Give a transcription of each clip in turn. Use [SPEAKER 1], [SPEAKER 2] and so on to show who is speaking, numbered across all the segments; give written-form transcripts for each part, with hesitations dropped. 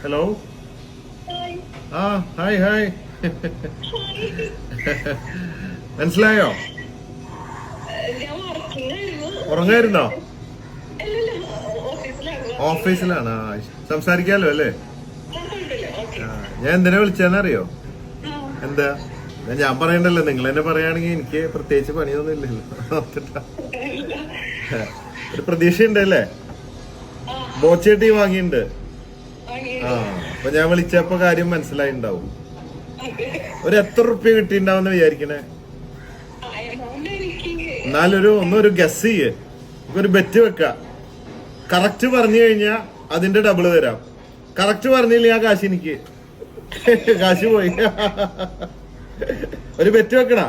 [SPEAKER 1] Hello. ആ hi hi. മനസ്സിലായോ? ഉറങ്ങായിരുന്നോ? ഓഫീസിലാണ്. സംസാരിക്കാലോ അല്ലേ? ഞാൻ എന്തിനാ വിളിച്ചതെന്നറിയോ? എന്താ ഞാൻ പറയണ്ടല്ലോ, നിങ്ങൾ തന്നെ പറയുകയാണെങ്കിൽ എനിക്ക് പ്രത്യേകിച്ച് പണിയൊന്നും ഇല്ലല്ലോ. ഒരു പ്രതീക്ഷ ഉണ്ടല്ലേ? ബോച്ചേട്ടി വാങ്ങിയിട്ടുണ്ട്. ആ അപ്പൊ ഞാൻ വിളിച്ചപ്പോ കാര്യം മനസ്സിലായിണ്ടാവും. ഒരു എത്ര റുപ്യ കിട്ടിണ്ടാവുന്ന വിചാരിക്കണേ? എന്നാലൊരു ഒന്നൊരു ഗസ് ചെയ്യേ, ഒരു ബെറ്റ് വെക്ക. കറക്റ്റ് പറഞ്ഞു കഴിഞ്ഞാ അതിന്റെ ഡബിള് തരാം. കറക്റ്റ് പറഞ്ഞില്ല ആ കാശ് എനിക്ക്. കാശ് പോയി. ഒരു ബെറ്റ് വെക്കണ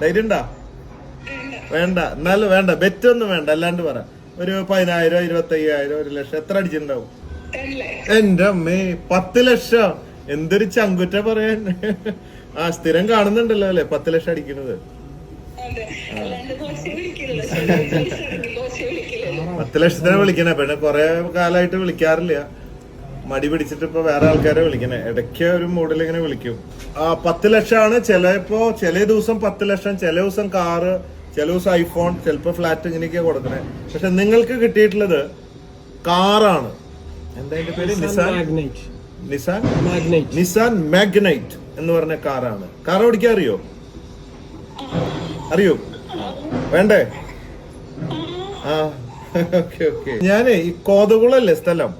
[SPEAKER 1] ധൈര്യം ഉണ്ടാ? വേണ്ട, എന്നാലും വേണ്ട, ബെറ്റ് ഒന്നും വേണ്ട. അല്ലാണ്ട് പറ, ഒരു 10,000, 25,000, 1,00,000 എത്ര അടിച്ചിട്ടുണ്ടാവും? എന്റെ അമ്മേ, 10 ലക്ഷം! എന്തൊരു ചങ്കുറ്റ പറയാൻ. ആ സ്ഥിരം കാണുന്നുണ്ടല്ലോ അല്ലെ 10 ലക്ഷം അടിക്കുന്നത്. 10 ലക്ഷത്തിനെ വിളിക്കണേ. പിന്നെ കൊറേ കാലമായിട്ട് വിളിക്കാറില്ല, മടി പിടിച്ചിട്ട് ഇപ്പൊ വേറെ ആൾക്കാരെ വിളിക്കണേ. ഇടയ്ക്ക് ഒരു മൂഡിൽ ഇങ്ങനെ വിളിക്കും. 10 ലക്ഷമാണ് ചിലപ്പോ. ചില ദിവസം 10 ലക്ഷം, ചില ദിവസം കാറ്, ചില ദിവസം ഐഫോൺ, ചിലപ്പോ ഫ്ലാറ്റ്, ഇങ്ങനെയൊക്കെയാ കൊടുക്കണേ. പക്ഷെ നിങ്ങൾക്ക് കിട്ടിയിട്ടുള്ളത് കാറാണ്. എന്താ അതിന്റെ പേര്? നിസാൻ മാഗ്നൈറ്റ് എന്ന് പറഞ്ഞ കാറാണ്. കാർ ഓടിക്കാൻ അറിയോ? അറിയോ? വേണ്ടേ? ആ ഓക്കെ ഓക്കെ. ഞാനേ ഈ കോതകുളല്ലേ സ്ഥലം,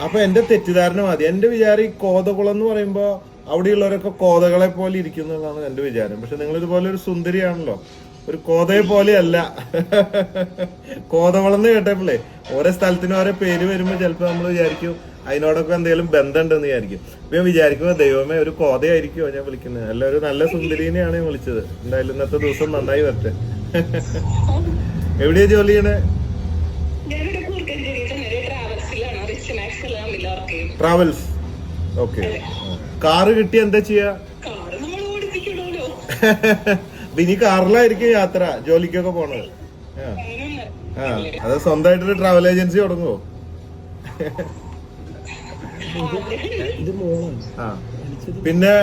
[SPEAKER 1] അപ്പൊ എന്റെ തെറ്റിദ്ധാരണ മതി. എന്റെ വിചാരം ഈ കോതകുളം എന്ന് പറയുമ്പോ അവിടെയുള്ളവരൊക്കെ കോതകളെ പോലെ ഇരിക്കുന്നതാണ് എന്റെ വിചാരം. പക്ഷെ നിങ്ങൾ ഇതുപോലെ ഒരു സുന്ദരിയാണല്ലോ, ഒരു കോതയെ പോലെയല്ല. കോതകുളം എന്ന് കേട്ടപ്പോഴേ ഓരോ സ്ഥലത്തിനും ഓരോ പേര് വരുമ്പോ ചിലപ്പോ നമ്മൾ വിചാരിക്കും അതിനോടൊക്കെ എന്തെങ്കിലും ബന്ധമുണ്ടെന്ന് വിചാരിക്കും. ഇപ്പൊ ഞാൻ വിചാരിക്കുമ്പോ ദൈവമേ ഒരു കോതയായിരിക്കുമോ ഞാൻ വിളിക്കുന്നത്? അല്ല, ഒരു നല്ല സുന്ദരീനെയാണ് ഞാൻ വിളിച്ചത്. എന്തായാലും ഇന്നത്തെ ദിവസം നന്നായി വരട്ടെ. എവിടെയാ ജോലി ചെയ്യണേ? ട്രാവൽസ്. ഓക്കെ. കാറ് കിട്ടിയ എന്താ ചെയ്യാ? ഇനി കാറിലായിരിക്കും യാത്ര, ജോലിക്കൊക്കെ പോണത്. അത് സ്വന്തമായിട്ടൊരു ട്രാവൽ ഏജൻസി തുടങ്ങുവോ? ആ പിന്നെ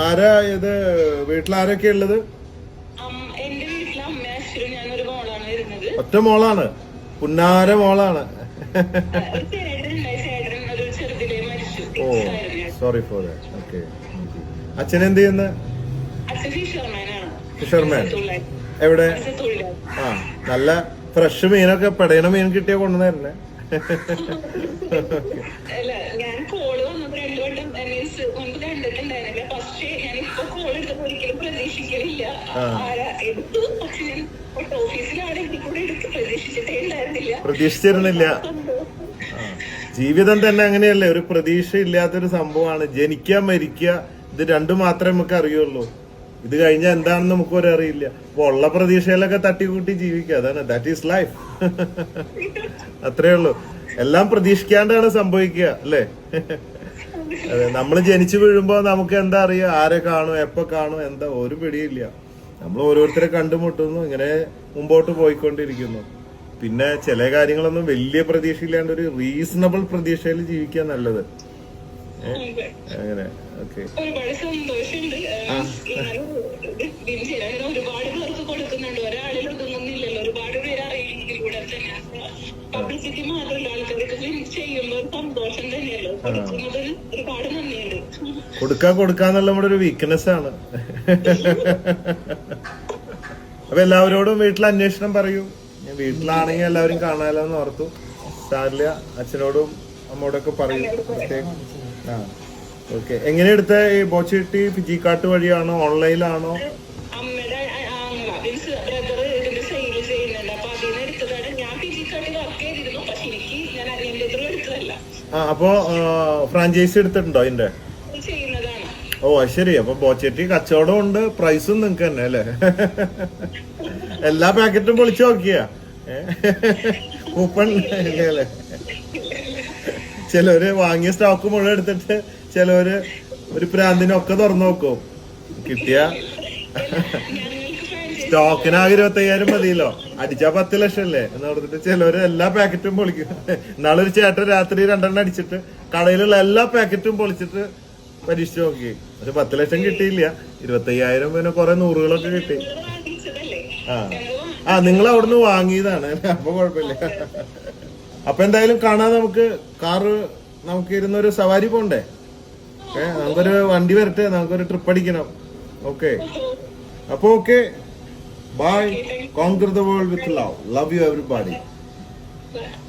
[SPEAKER 1] ആരാ ഇത്? വീട്ടിലാരൊക്കെ ഉള്ളത്? ഒറ്റ മോളാണ്? പുന്നാര മോളാണ്. ഓ സോറി ഫോർ ദാറ്റ്. ഓക്കെ. അച്ഛൻ എന്ത് ചെയ്യുന്ന? ഫിഷർമാൻ. എവിടെ? ആ നല്ല ഫ്രഷ് മീനൊക്കെ, പെടയണ മീൻ കിട്ടിയാ കൊണ്ടുവന്നേ. പ്രതീക്ഷിച്ചിരുന്നില്ല. ജീവിതം തന്നെ അങ്ങനെയല്ലേ, ഒരു പ്രതീക്ഷ ഇല്ലാത്തൊരു സംഭവമാണ്. ജനിക്കുക മരിക്കുക, ഇത് രണ്ടും മാത്രമേ നമുക്ക് അറിയുള്ളൂ. ഇത് കഴിഞ്ഞാൽ എന്താണെന്ന് നമുക്ക് ഒരു അറിയില്ല. അപ്പൊ ഉള്ള പ്രതീക്ഷയിലൊക്കെ തട്ടിക്കൂട്ടി ജീവിക്കുക, അതാണ്, ദാറ്റ് ഈസ് ലൈഫ്. അത്രേ ഉള്ളൂ. എല്ലാം പ്രതീക്ഷിക്കാണ്ടാണ് സംഭവിക്കുക, അല്ലേ? അതെ, നമ്മൾ ജനിച്ചു വീഴുമ്പോ നമുക്ക് എന്താ അറിയാം, ആരെ കാണും, എപ്പോ കാണും, എന്താ ഒരു പിടിയില്ല. നമ്മൾ ഓരോരുത്തരെ കണ്ടുമുട്ടുന്നു, ഇങ്ങനെ മുമ്പോട്ട് പോയിക്കൊണ്ടിരിക്കുന്നു. പിന്നെ ചില കാര്യങ്ങളൊന്നും വലിയ പ്രതീക്ഷ ഇല്ലാണ്ട് ഒരു റീസണബിൾ പ്രതീക്ഷയിൽ ജീവിക്കാൻ നല്ലത്. അങ്ങനെ. ഓക്കെ.
[SPEAKER 2] ഒരുപാട് സന്തോഷമുണ്ട്. ഒരുപാട് പേർക്ക് കൊടുക്കുന്നുണ്ട്, ഒരാളിൽ ഒതുങ്ങുന്നില്ലല്ലോ. ഒരുപാട് പേര് അറിയില്ലെങ്കിലൂടെ തന്നെ പബ്ലിസിറ്റി മാത്രമല്ല, ആൾക്കാർക്ക് ചെയ്യുമ്പോൾ സന്തോഷം തന്നെയല്ലോ. കൊടുക്കുന്നതിൽ ഒരുപാട് നന്ദിയുണ്ട്.
[SPEAKER 1] കൊടുക്കാന്നുള്ള നമ്മുടെ ഒരു വീക്ക്നെസ് ആണ്. അപ്പൊ എല്ലാവരോടും വീട്ടിൽ അന്വേഷണം പറയൂ. വീട്ടിലാണെങ്കിൽ എല്ലാവരും കാണാലോ എന്ന് ഓർത്തു. സാറില്ല, അച്ഛനോടും അമ്മോടൊക്കെ പറയൂ. ആ ഓക്കെ. എങ്ങനെ എടുത്ത ഈ ബോച്ചേട്ടി? ഫിജിക്കാട്ട് വഴിയാണോ, ഓൺലൈനിലാണോ? ആ അപ്പൊ ഫ്രാഞ്ചൈസി എടുത്തിട്ടുണ്ടോ അതിന്റെ? ഓ ശരി. അപ്പൊ ബോച്ചേട്ടി കച്ചവടം ഉണ്ട്, പ്രൈസും നിങ്ങക്ക് തന്നെ അല്ലേ? എല്ലാ പാക്കറ്റും പൊളിച്ചു നോക്കിയാ? കൂപ്പൺ അല്ലേ? ചിലവര് വാങ്ങിയ സ്റ്റോക്ക് മുഴുവൻ എടുത്തിട്ട് ചിലവര് ഒരു പ്രാന്തിനൊക്കെ തുറന്നു നോക്കും. കിട്ടിയ സ്റ്റോക്കിനാകെ 25,000 മതിയല്ലോ, അടിച്ചാ 10 ലക്ഷം അല്ലേ എന്ന് പറഞ്ഞിട്ട് ചിലവര് എല്ലാ പാക്കറ്റും പൊളിക്കും. നാളൊരു ചേട്ടൻ രാത്രി 2 അടിച്ചിട്ട് കടയിലുള്ള എല്ലാ പാക്കറ്റും പൊളിച്ചിട്ട് പരീക്ഷിച്ച് നോക്കി. പക്ഷെ 10 ലക്ഷം കിട്ടിയില്ല, 25,000 പിന്നെ കുറെ നൂറുകളൊക്കെ കിട്ടി.
[SPEAKER 2] വാങ്ങിച്ചതല്ലേ?
[SPEAKER 1] ആ നിങ്ങൾ അവിടുന്ന് വാങ്ങിയതാണ്, അപ്പൊ കുഴപ്പമില്ല. അപ്പൊ എന്തായാലും കാണാൻ നമുക്ക് കാറ് നമുക്ക് ഇരുന്നൊരു സവാരി പോണ്ടേ? നമുക്കൊരു വണ്ടി വരട്ടെ, നമുക്കൊരു ട്രിപ്പ് അടിക്കണം. ഓക്കെ, അപ്പൊ okay, bye. Conquer the world with love. Love you everybody.
[SPEAKER 2] Bye.